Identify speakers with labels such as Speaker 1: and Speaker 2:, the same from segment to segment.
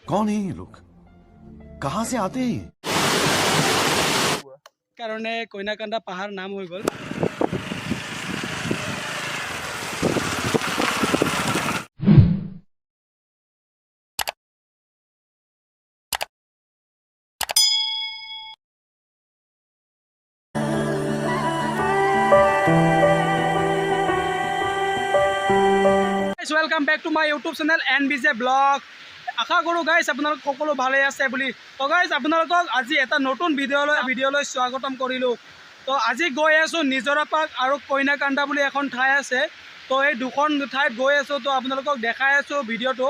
Speaker 1: कौन है ये लोग कहां से आते हैं
Speaker 2: कारण कोइना कांदा पहाड़ नाम हो गल welcome back to my YouTube channel NBJ blog आशा करूँ गाइज आपलोक सकलो भाले आछे बुली तो गाइज आपलोকক আজি এটা নতুন ভিডিঅ'লৈ স্বাগতম কৰিলোঁ তো আজি গৈ আছোঁ নিজৰা পাৰ্ক আৰু কইনা কান্দা বুলি এখন ঠাই আছে তো এই দুখন ঠাইত গৈ আছোঁ তো আপোনালোকক দেখাই আছোঁ ভিডিঅ'টো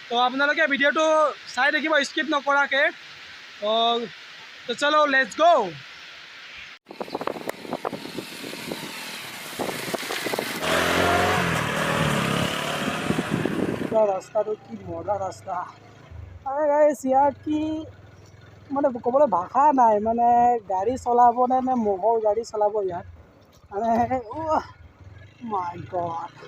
Speaker 2: তো আপোনালোকে ভিডিঅ'টো চাই দেখিব স্কিপ নকৰাকৈ তো চলো লেটছ গো रास्ता तो कि मजा रास्ता अरे गाइस यार कि माने कबले भाषा नाई माने गाड़ी चलाब ने मोहर गाड़ी चलाब यार माने माय गॉड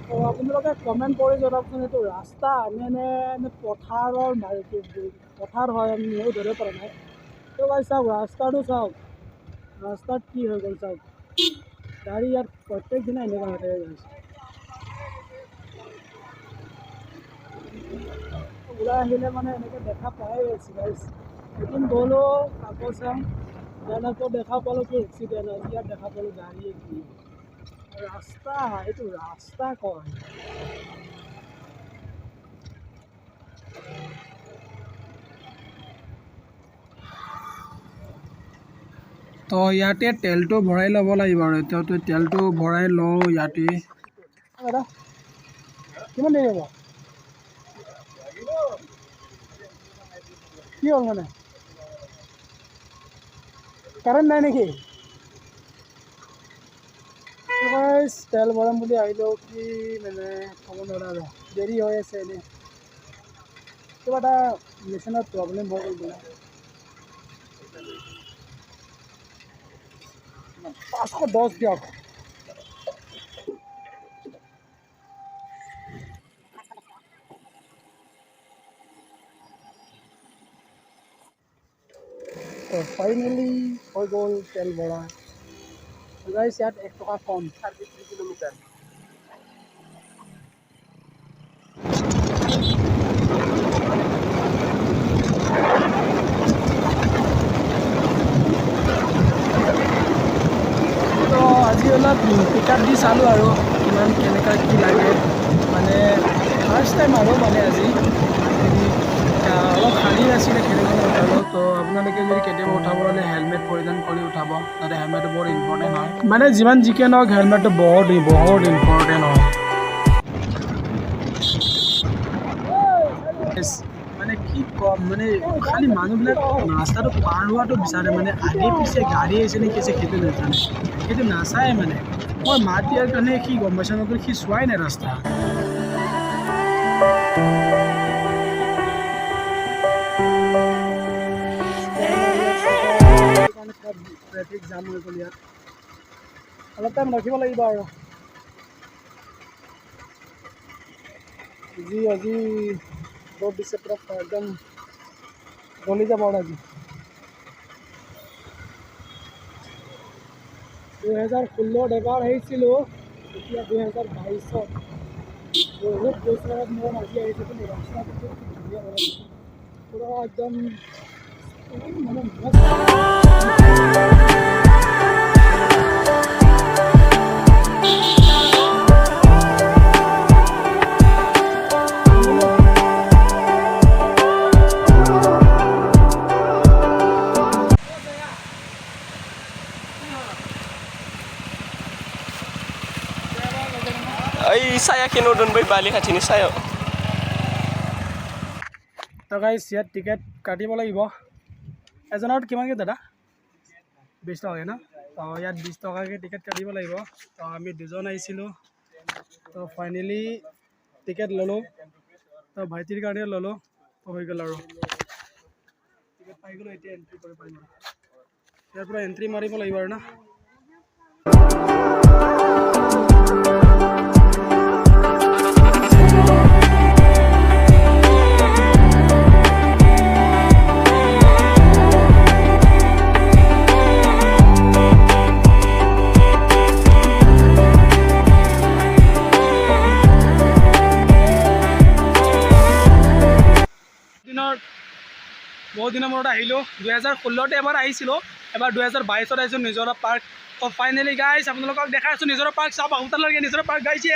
Speaker 2: तो आपलोके कमेंट कर जनाबचोन एटु रास्ता ने पथारर पथार है मैं धरिब पारा नाई तो गाइस चाওক रास्ताटो चाওক रास्ता की हो गल सब गाड़ी यार प्रत्येक दिन एने होते ओला माने एने देखा पाए गाइस लेकिन गलो कागज जाना तो देखा पालो कि एक्सीडेंट आज यार देखा पालो गाड़ी की रास्ता ये रास्ता कौन तो इते तेल तो भराई लब लगे तो तेल तो भराई लो इते कि देरी हम कि हल मैं कारेन्ट ना निकी तेल भराम कि मैंने कब ना देरी हो क्या मेसिन प्रब्लेम हो गल बोला 510 दियक तो फाइनली हो गल तेल भरा गाइस यार 1 टका कम 33 किलोमीटर अलग पिकअप दी चालू और केनेका कि लगे माने फार्स्ट टाइम और माने आज अलग खाली आছিলে उठालो तो आपलोके जो केटियाबा उठाब हले हेलमेट परिधान कर उठाब ताते हेलमेट बहुत इम्पर्टेन्ट है माने जिमान जिके नक हेलमेट बहुत इम्पर्टेन्ट है माने कि कम माने खाली मानुबिलाक रास्ताটো पार होवाটো বিচাৰে माने आगे पीछे गाड़ी आइছে ने कैसे खेते नाजाने সেইটো নাচায় মানে মই মাত দিয়াৰ কাৰণে কি গম পাইছা নকৰি কি চোৱাই নাই ৰাস্তা ট্ৰেফিক জাম হৈ গ'ল ইয়াত অলপ টাইম ৰখিব লাগিব আৰু আজি ৰ'দ দিছে পুৰা একদম গলি যাব আৰু আজি 2016 এবাৰ আহিছিলো এতিয়া 2022 বহুত বছৰত মই আজি আহিছো কিন্তু ৰাস্তাটো ধুনীয়া পুৰা একদম মানে
Speaker 3: saya kino don bai bali khachini sayo
Speaker 2: तो गाइस यार टिकेट काटिब লাগিব एजनर किमान के दादा 20 टका ना तो यार 20 टका के टिकेट काटिब লাগিব तो आमी दुजन आइसिलो तो फाइनली टिकेट ललो तो भाइतिर কাৰণে ललो तो হৈ গল আৰু टिकेट পাই গলো এতিয়া এন্ট্ৰি কৰিব পাৰিম ইয়াৰ পৰা এন্ট্ৰি মাৰিব লাগিব আৰু না দিনৰ মূৰত আহিলোঁ 2016তে এবাৰ আহিছিলোঁ এবাৰ 2022ত আহিছোঁ নিজৰা পাৰ্ক তো ফাইনেলি গাইছ আপোনালোকক দেখাই আছোঁ নিজৰা পাৰ্ক চাওক আপোনালোকে নিজৰা পাৰ্ক গাইছে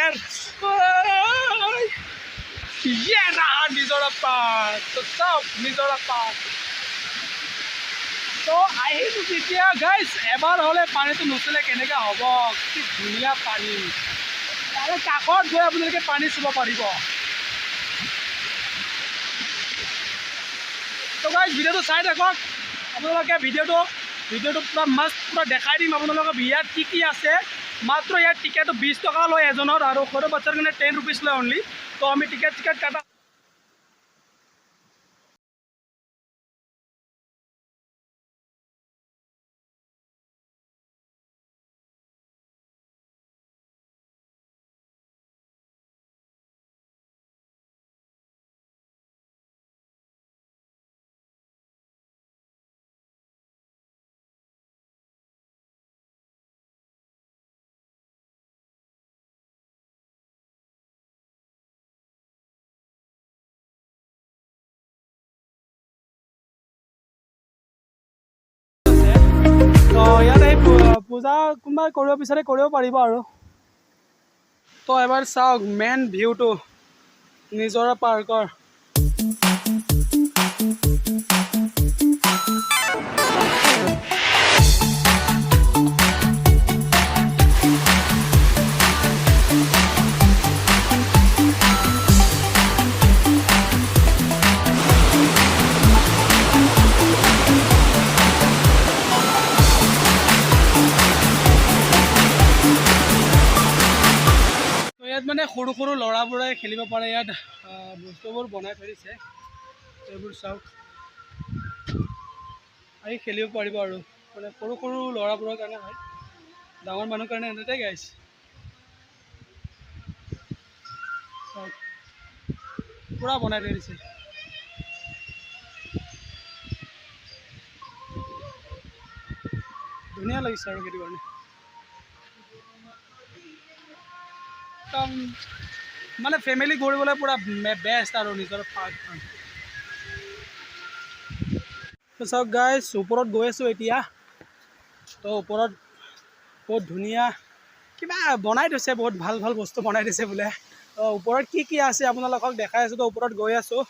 Speaker 2: ইয়াৰ নিজৰা পাৰ্ক তো চাওক নিজৰা পাৰ্ক তো আহিলোঁ যেতিয়া গাইছ এবাৰ হ'লে পানীটো নুচুলে কেনেকৈ হ'ব কি ধুনীয়া পানী আৰু কাষত গৈ আপোনালোকে পানী চুব পাৰিব তো গাইছ ভিডিঅ'টো চাই থাকক আপোনালোকে ভিডিঅ'টো পূৰা মাষ্ট পূৰা দেখাই দিম আপোনালোকক ইয়াত কি আছে মাত্ৰ ইয়াত টিকেটটো 20 টকা লয় এজনৰ আৰু সৰু বাচ্চাৰ কাৰণে 10 rupees লয় অনলি তো আমি টিকেট কাটা তো ইয়াত এই পূজা কোনোবাই কৰিব বিচাৰে কৰিব পাৰিব আৰু তো এবাৰ চাওক মেইন ভিউটো নিজৰা পাৰ্কৰ ইয়াত মানে সৰু সৰু ল'ৰাবোৰে খেলিব পাৰে ইয়াত বস্তুবোৰ বনাই থৈ দিছে এইবোৰ চাওক আহি খেলিব পাৰিব আৰু মানে সৰু সৰু ল'ৰাবোৰৰ কাৰণে হয় ডাঙৰ মানুহৰ কাৰণে এনেতে গাইছ চাওক পূৰা বনাই থৈ দিছে ধুনীয়া লাগিছে আৰু সেইটো কাৰণে মানে ফেমিলি ঘূৰিবলৈ পূৰা বেষ্ট আৰু নিজৰ পাৰ্কখন চাওক গাইছ ওপৰত গৈ আছোঁ এতিয়া তো ওপৰত বহুত ধুনীয়া কিবা বনাই থৈছে বহুত ভাল ভাল বস্তু বনাই দিছে বোলে তো ওপৰত কি আছে আপোনালোকক দেখাই আছোঁ তো ওপৰত গৈ আছোঁ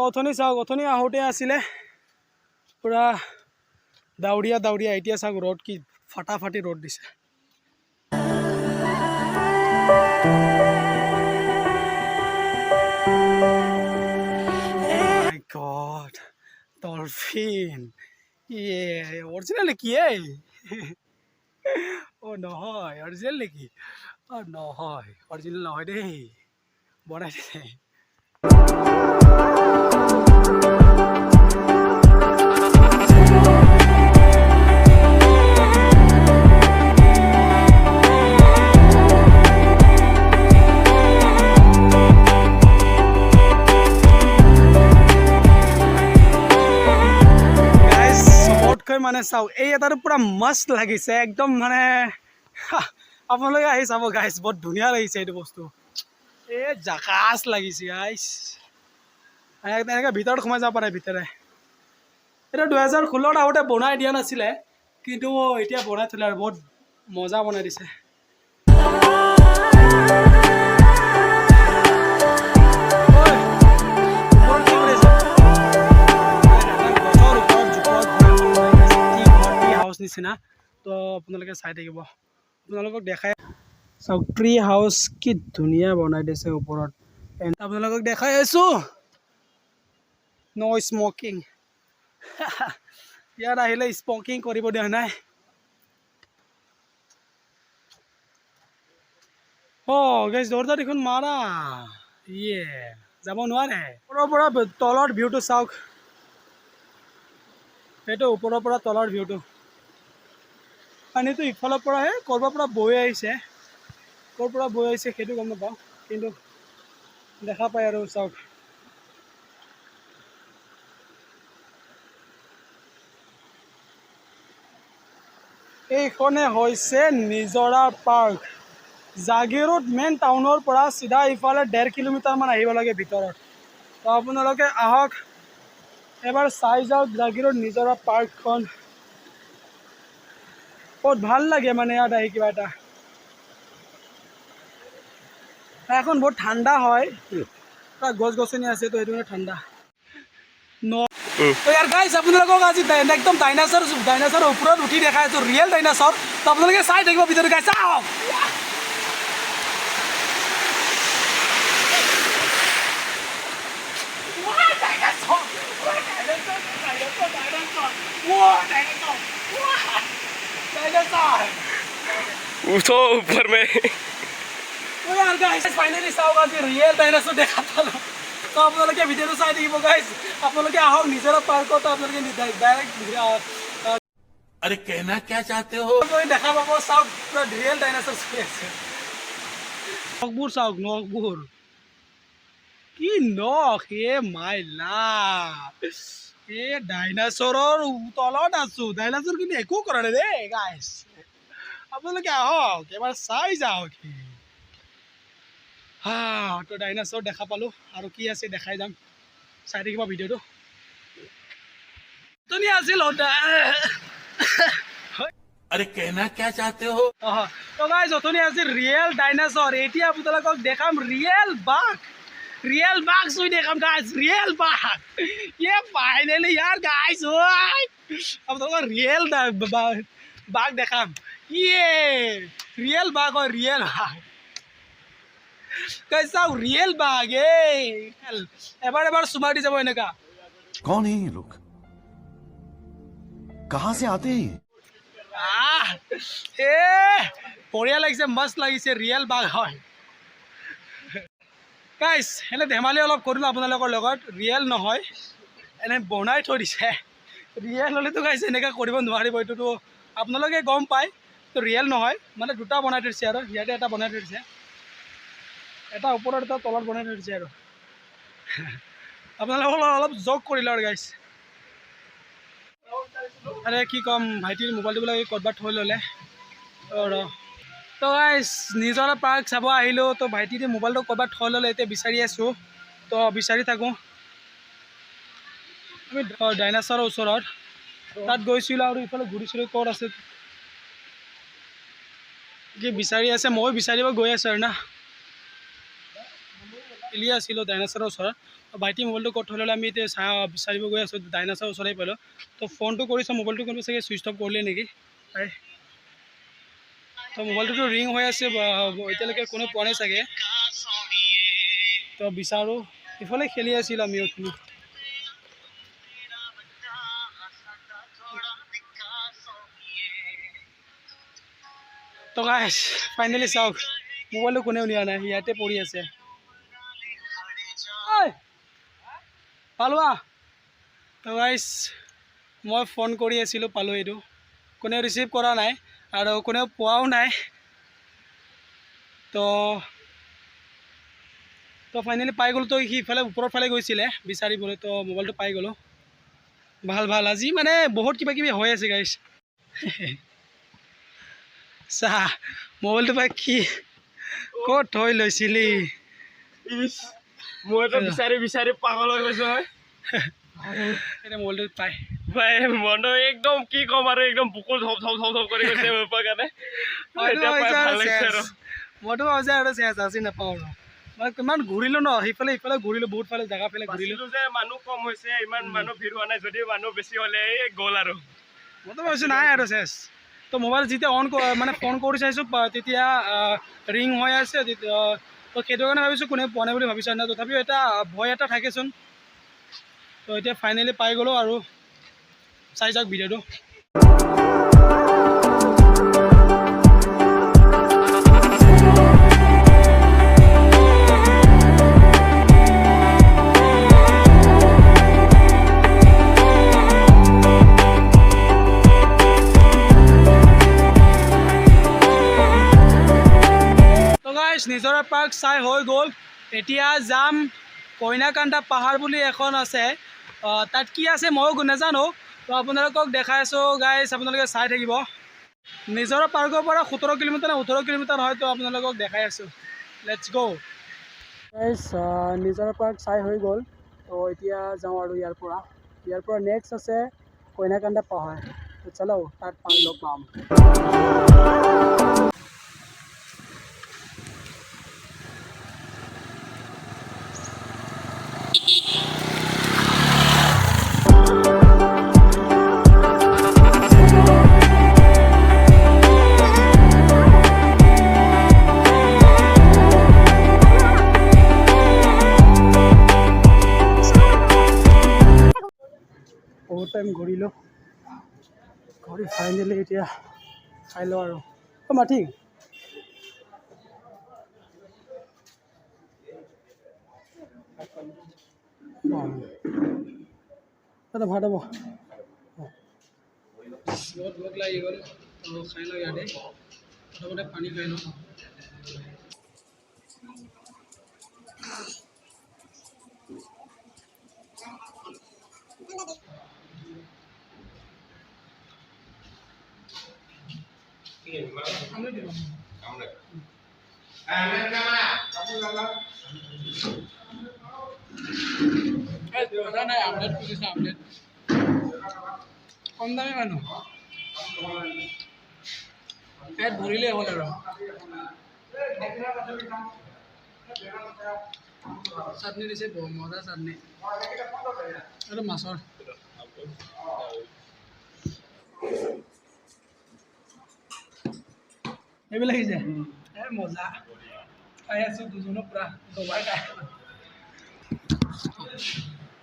Speaker 2: অথনি চাওক অথনি আহোঁতে আছিলে পূৰা ডাউৰীয়া এতিয়া চাওক ৰ'দ কি ফাটাফাটি ৰ'দ দিছে মাই গড ডলফিন অৰিজিনেল নেকি অ' নহয় অৰিজিনেল নেকি অ' নহয় অৰিজিনেল নহয় দেই বনাই দিছে মানে চাওক এই এটাটো পূৰা মস্ত লাগিছে একদম মানে আপোনালোকে আহি চাব গাইছ বহুত ধুনীয়া লাগিছে এইটো বস্তু এই জাকাচ লাগিছে গাইছ এনেকৈ ভিতৰত সোমাই যাব পাৰে ভিতৰে এটা 2016ত আগতে বনাই দিয়া নাছিলে কিন্তু এতিয়া বনাই থ'লে আৰু বহুত মজা বনাই দিছে নিচিনা তো আপোনালোকে চাই থাকিব আপোনালোকক দেখাই চাওক ট্ৰি হাউচ কি ধুনীয়া বনাই দিছে ওপৰত আপোনালোকক দেখাই আছোঁ ন' স্মকিং ইয়াত আহিলে স্মকিং কৰিব দিয়া নাই গাইছ দৰ্জা দেখোন মাৰা যাব নোৱাৰে ওপৰৰ পৰা তলৰ ভিউটো চাওক সেইটো ওপৰৰ পৰা তলৰ ভিউটো পানীটো ইফালৰ পৰাহে ক'ৰবাৰ পৰা বৈ আহিছে ক'ৰ পৰা বৈ আহিছে সেইটো গম নাপাওঁ কিন্তু দেখা পায় আৰু চাওক এইখনে হৈছে নিজৰা পাৰ্ক জাগিৰোড মেইন টাউনৰ পৰা চিধা ইফালে 1.5 কিলোমিটাৰমান আহিব লাগে ভিতৰত তো আপোনালোকে আহক এবাৰ চাই যাওক জাগিৰোড নিজৰা পাৰ্কখন বহুত ভাল লাগে মানে ইয়াত আহি কিবা এটা এখন বহুত ঠাণ্ডা হয় গছ গছনি আছে তো সেইটো ঠাণ্ডা তো ইয়াৰ গাইজ আপোনালোকক আজি একদম ডাইনাছৰৰ ওপৰত উঠি দেখাই আছোঁ ৰিয়েল ডাইনাছৰ তো আপোনালোকে চাই থাকিব ভিতৰত গাইজ চাওক
Speaker 3: उठो ऊपर में
Speaker 2: तो यार गाइस फाइनली साउक आज रियल डायनासोर देखा पालो तो आप लोग के वीडियो चाই থাকিব गाइस आप लोग के आओ নিজৰা পাৰ্কত आप लोग के डायरेक्ट
Speaker 1: अरे कहना क्या चाहते हो
Speaker 2: तो দেখা পাবো সাউক পুরো রিয়েল ডাইনাসোর আছে নকবুর সাউক নকবুর কি নখ এ মাইলা এ ডাইনাসোৰৰ তলত আছো ডাইনাসোৰ কিন্তু একো কৰা নাই ৰে গাইস আপোনালোকে আহক এবাৰ চাই যাওক তো ডাইনাছৰ দেখা পালোঁ আৰু কি আছে দেখাই যাম চাই থাকিব ভিডিঅ'টো ধুনীয়া আছিল
Speaker 1: अरे कहना क्या चाहते हो
Speaker 2: তো গাইজ অথনি আছিল ৰিয়েল ডাইনাছৰ এতিয়া আপোনালোকক দেখাম ৰিয়েল বাঘ চুই দেখাম গাইজ ৰিয়েল বাঘ ইয়ে ফাইনেলি ইয়াৰ গাইজ ঐ আপোনালোকক ৰিয়েল বাঘ দেখাম ইয়ে ৰিয়েল বাঘ হয় ৰিয়েল বাঘ कैसा रियल बाग एबार सुमार दी जाबो एनेका
Speaker 1: कौन है ये लोग कहाँ से आते हैं
Speaker 2: ए बढ़िया লাগিছে मस्त লাগিছে रियल बाग হয় গাইস এনে ধেমালি অলপ কৰিলো আপোনালোকৰ লগত ৰিয়েল নহয় এনে বনাই থৈ দিছে ৰিয়েল হলে তো গাইস এনেকা কৰিব নোৱাৰিব এটো আপোনালোকে গম পায় তো ৰিয়েল নহয় মানে দুটা বনাই থৈছে আৰু ইয়াতে এটা বনাই থৈছে এটা ওপৰত এটা তলত বনাই থৈছে আৰু আপোনালোকক অলপ জক কৰিলো আৰু গাইস আৰে কি কম ভাইটিৰ মোবাইলটো বোলে ক'ৰবাত থৈ ল'লে তো গাইস নিজৰা পাৰ্ক চাব আহিলোঁ তো ভাইটিৰ মোবাইলটো ক'ৰবাত থৈ ল'লে এতিয়া বিচাৰি আছোঁ তো বিচাৰি থাকোঁ আমি ডাইনাছৰৰ ওচৰত তাত গৈছিলোঁ আৰু ইফালে ঘূৰিছিলোঁ ক'ত আছে কি বিচাৰি আছে মই বিচাৰিব গৈ আছোঁ আৰু না এলিয়া আছিলোঁ ডাইনাছৰৰ ওচৰত ভাইটি মোবাইলটো ক'ত থৈ ল'লে আমি এতিয়া বিচাৰিব গৈ আছোঁ ডাইনাছৰৰ ওচৰতে পালোঁ তো ফোনটো কৰিছোঁ মোবাইলটো কোনোবা চাগে ছুইচ অফ কৰিলে নেকি তো মোবাইলটোতো ৰিং হৈ আছে এতিয়ালৈকে কোনো পোৱা নাই চাগে তো বিচাৰোঁ ইফালে খেলি আছিলোঁ আমি তো গাইস ফাইনেলি চাওক মোবাইলটো কোনেও নিয়া নাই ইয়াতে পৰি আছে পালোৱা তো গাইস মই ফোন কৰি আছিলোঁ পালোঁ এইটো কোনেও ৰিচিভ কৰা নাই আৰু কোনেও পোৱাও নাই তো ফাইনেলি পাই গ'লোঁ তো সি ইফালে ওপৰৰ ফালে গৈছিলে বিচাৰিবলৈ তো মোবাইলটো পাই গ'লোঁ ভাল আজি মানে বহুত কিবা কিবি হৈ আছে গাইস চা মোবাইলটো পাই কি ক'ত থৈ লৈছিলি
Speaker 3: মই তো বিচাৰি পাগল হৈ গৈছো হয়
Speaker 2: মোবাইলটো পাই
Speaker 3: ভাই মন একদম কি কম আৰু একদম বুকুৰ ধপ কৰি গৈছে মোৰ কাৰণে
Speaker 2: মইতো ভাবিছে আৰু চাচি নাপাওঁ আৰু মই কিমান ঘূৰিলোঁ ন সিফালে ইফালে ঘূৰিলোঁ বহুত ফালে জেগা ফালে ঘূৰিলোঁ
Speaker 3: যে মানুহ কম হৈছে ইমান মানুহ ভিৰ হোৱা নাই যদি মানুহ বেছি হ'লে গ'ল আৰু
Speaker 2: মইতো ভাবিছোঁ নাই আৰু চেছ তো মোবাইল যেতিয়া অন মানে ফোন কৰি চাইছোঁ তেতিয়া ৰিং হৈ আছে তো সেইটো কাৰণে ভাবিছোঁ কোনে পোৱা নাই বুলি ভাবিছোঁ না তথাপিও এটা ভয় এটা থাকেচোন তো এতিয়া ফাইনেলি পাই গ'লোঁ আৰু চাই যাওক ভিডিঅ'টো নিজৰা পাৰ্ক চাই হৈ গ'ল এতিয়া যাম কইনা কান্দা পাহাৰ বুলি এখন আছে তাত কি আছে ময়ো নাজানো তো আপোনালোকক দেখাই আছোঁ গাইজ আপোনালোকে চাই থাকিব নিজৰা পাৰ্কৰ পৰা 17 কিলোমিটাৰ 18 কিলোমিটাৰ হয় তো আপোনালোকক দেখাই আছোঁ লেটছ গ' গাইজ নিজৰা পাৰ্ক চাই হৈ গ'ল তো এতিয়া যাওঁ আৰু ইয়াৰ পৰা নেক্সট আছে কইনা কান্দা পাহাৰ তো চলো তাত লগ পাম বহুত টাইম ঘূৰিলোঁ ঘূৰি ফাইনেলি এতিয়া খাই লওঁ আৰু মাটি দাদা ভাত হ'ব বহুত ভোক লাগি গ'ল খাই লওঁ ইয়াতে প্ৰথমতে পানী খাই লওঁ কম দামী মানুহ পেট ভৰিলেই হ'ল আৰু চাটনি দিছে মজা চাটনি আৰু মাছৰ এইবিলাক আহিছে মজা খাই আছোঁ দুজনৰ পৰা দবাই খাই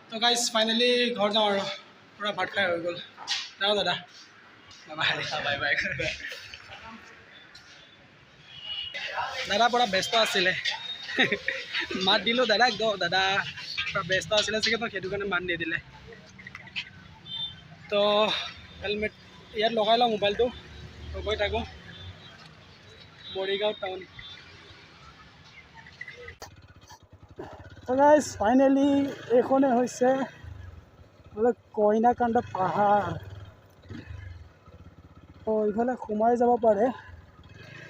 Speaker 2: তো গাইজ ফাইনেলি ঘৰ যাওঁ আৰু পূৰা ভাত খাই হৈ গ'ল যাওঁ দাদা বাই বাই দাদা পূৰা ব্যস্ত আছিলে মাত দিলোঁ দাদাক দাদা পূৰা ব্যস্ত আছিলে চাগে তো সেইটো কাৰণে মাত নিদিলে তো হেলমেট ইয়াত লগাই লওঁ মোবাইলটো গৈ থাকোঁ মৰিগাঁও টাউন গাইজ ফাইনেলি এইখনে হৈছে কইনা কান্দা পাহাৰ তো ইফালে সোমাই যাব পাৰে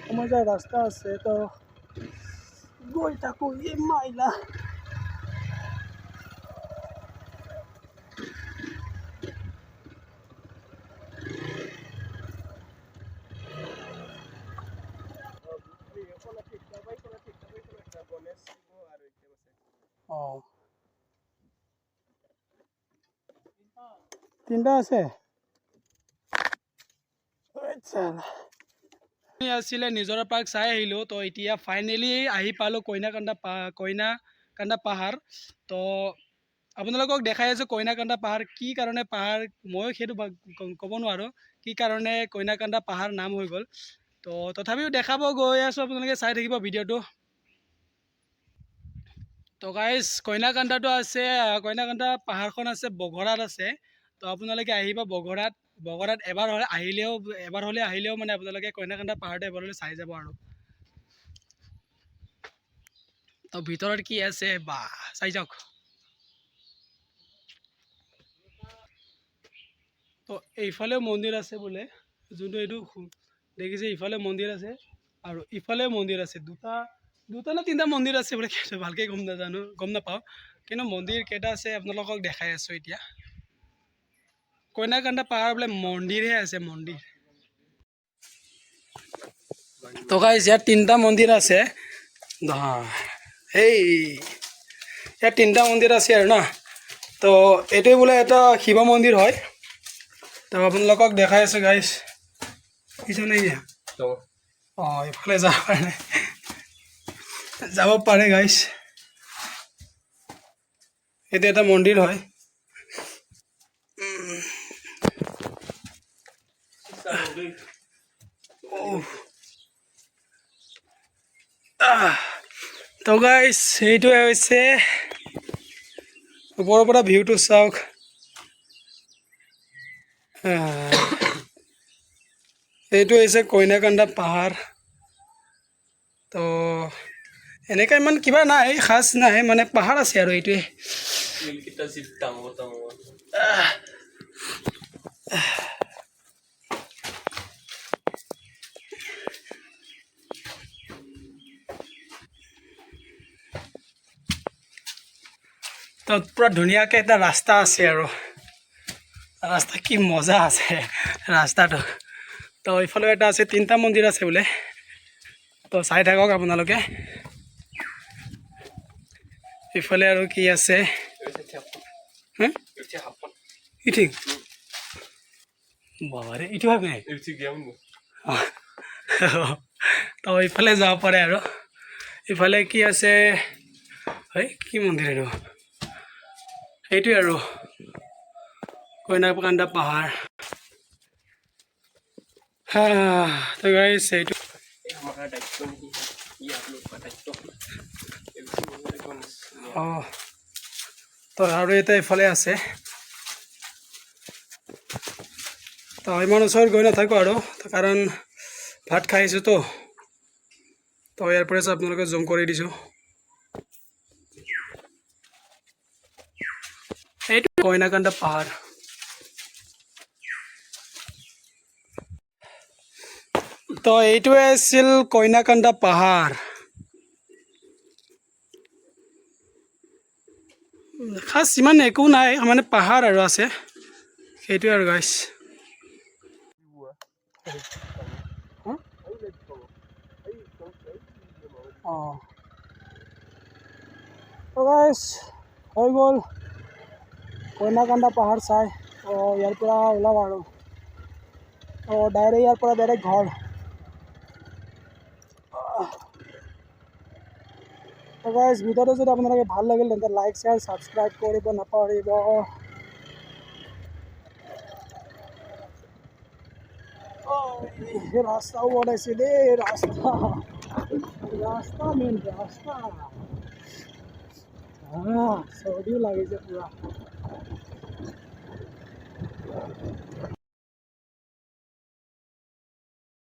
Speaker 2: সোমাই যোৱা ৰাস্তা আছে তো গৈ থাকোঁ এই মাইলা তিনিটা আছে আছিলে নিজৰা পাৰ্ক চাই আহিলোঁ তো এতিয়া ফাইনেলি আহি পালোঁ কইনা কান্দা পাহাৰ তো আপোনালোকক দেখাই আছোঁ কইনা কান্দা পাহাৰ কি কাৰণে পাহাৰ ময়ো সেইটো ক'ব নোৱাৰোঁ কি কাৰণে কইনা কান্দা পাহাৰ নাম হৈ গ'ল তো তথাপিও দেখাব গৈ আছোঁ আপোনালোকে চাই থাকিব ভিডিঅ'টো তো গাইজ কইনা কান্দাটো আছে কইনা কান্দা পাহাৰখন আছে বঘৰাত আছে তো আপোনালোকে আহিব বঘৰাত এবাৰ হ'লে আহিলেও মানে আপোনালোকে কইনা কান্দা পাহাৰটো এবাৰ হ'লে চাই যাব আৰু তো ভিতৰত কি আছে বা চাই যাওক তো এইফালেও মন্দিৰ আছে বোলে যোনটো এইটো দেখিছে ইফালে মন্দিৰ আছে আৰু ইফালে মন্দিৰ আছে দুটা নে তিনিটা মন্দিৰ আছে বোলে ভালকৈ গম নাপাওঁ কিন্তু মন্দিৰ কেইটা আছে আপোনালোকক দেখাই আছোঁ এতিয়া কইনা কান্দা পাহাৰ বোলে মন্দিৰহে আছে মন্দিৰ তো গাইজ ইয়াত তিনিটা মন্দিৰ আছে ইয়াত তিনিটা মন্দিৰ আছে আৰু না তো এইটোৱে বোলে এটা শিৱ মন্দিৰ হয় তো আপোনালোকক দেখাই আছোঁ গাইজ পিছনে এইফালে যাব পাৰে গাইজ এইটো এটা মন্দিৰ হয় তো গাইজ সেইটোৱে হৈছে ওপৰৰ পৰা ভিউটো চাওক এইটো হৈছে কইনা কান্দা পাহাৰ তো এনেকৈ ইমান কিবা নাই খাচ নাই মানে পাহাৰ আছে আৰু এইটোৱে
Speaker 3: শিলকেইটা যি ডাঙৰ ডাঙৰ
Speaker 2: তো পূৰা ধুনীয়াকৈ এটা ৰাস্তা আছে আৰু ৰাস্তা কি মজা আছে ৰাস্তাটো তো এইফালেও এটা আছে 3টা মন্দিৰ আছে বোলে তো চাই থাকক আপোনালোকে ইফালে আৰু কি আছে কি ঠিক বাবাৰে এইটো ভাবে তো ইফালে যাব পাৰে আৰু ইফালে কি আছে হয় কি মন্দিৰ আৰু এইটোৱে আৰু কইনা কান্দা পাহাৰ তো গাইছ এইটো
Speaker 3: हमारा दायित्व नहीं है ये आप लोग का दायित्व
Speaker 2: অঁ তো আৰু এটা এইফালে আছে তো ইমান ওচৰত গৈ নাথাকোঁ আৰু কাৰণ ভাত খাই আহিছোঁ তো ইয়াৰ পৰা আপোনালোকে জুম কৰি দিছোঁ এইটো কইনা কান্দা পাহাৰ তো এইটোৱে আছিল কইনা কান্দা পাহাৰ খাচ ইমান একো নাই মানে পাহাৰ আৰু আছে সেইটোৱে আৰু গাইছ অঁ তো গাইছ হৈ গ'ল কইনা কান্দা পাহাৰ চাই ইয়াৰ পৰা ওলাম আৰু ডাইৰেক্ট ইয়াৰ পৰা ডাইৰেক্ট ঘৰ তো গাইজ ভিডিঅ'টো যদি আপোনালোকে ভাল লাগিল তেন্তে লাইক শ্বেয়াৰ ছাবস্ক্ৰাইব কৰিব নাপাহৰিব ৰাস্তাও বনাইছে দেই ৰাস্তা মেইন ৰাস্তা চৰ্দিও লাগিছে পুৰা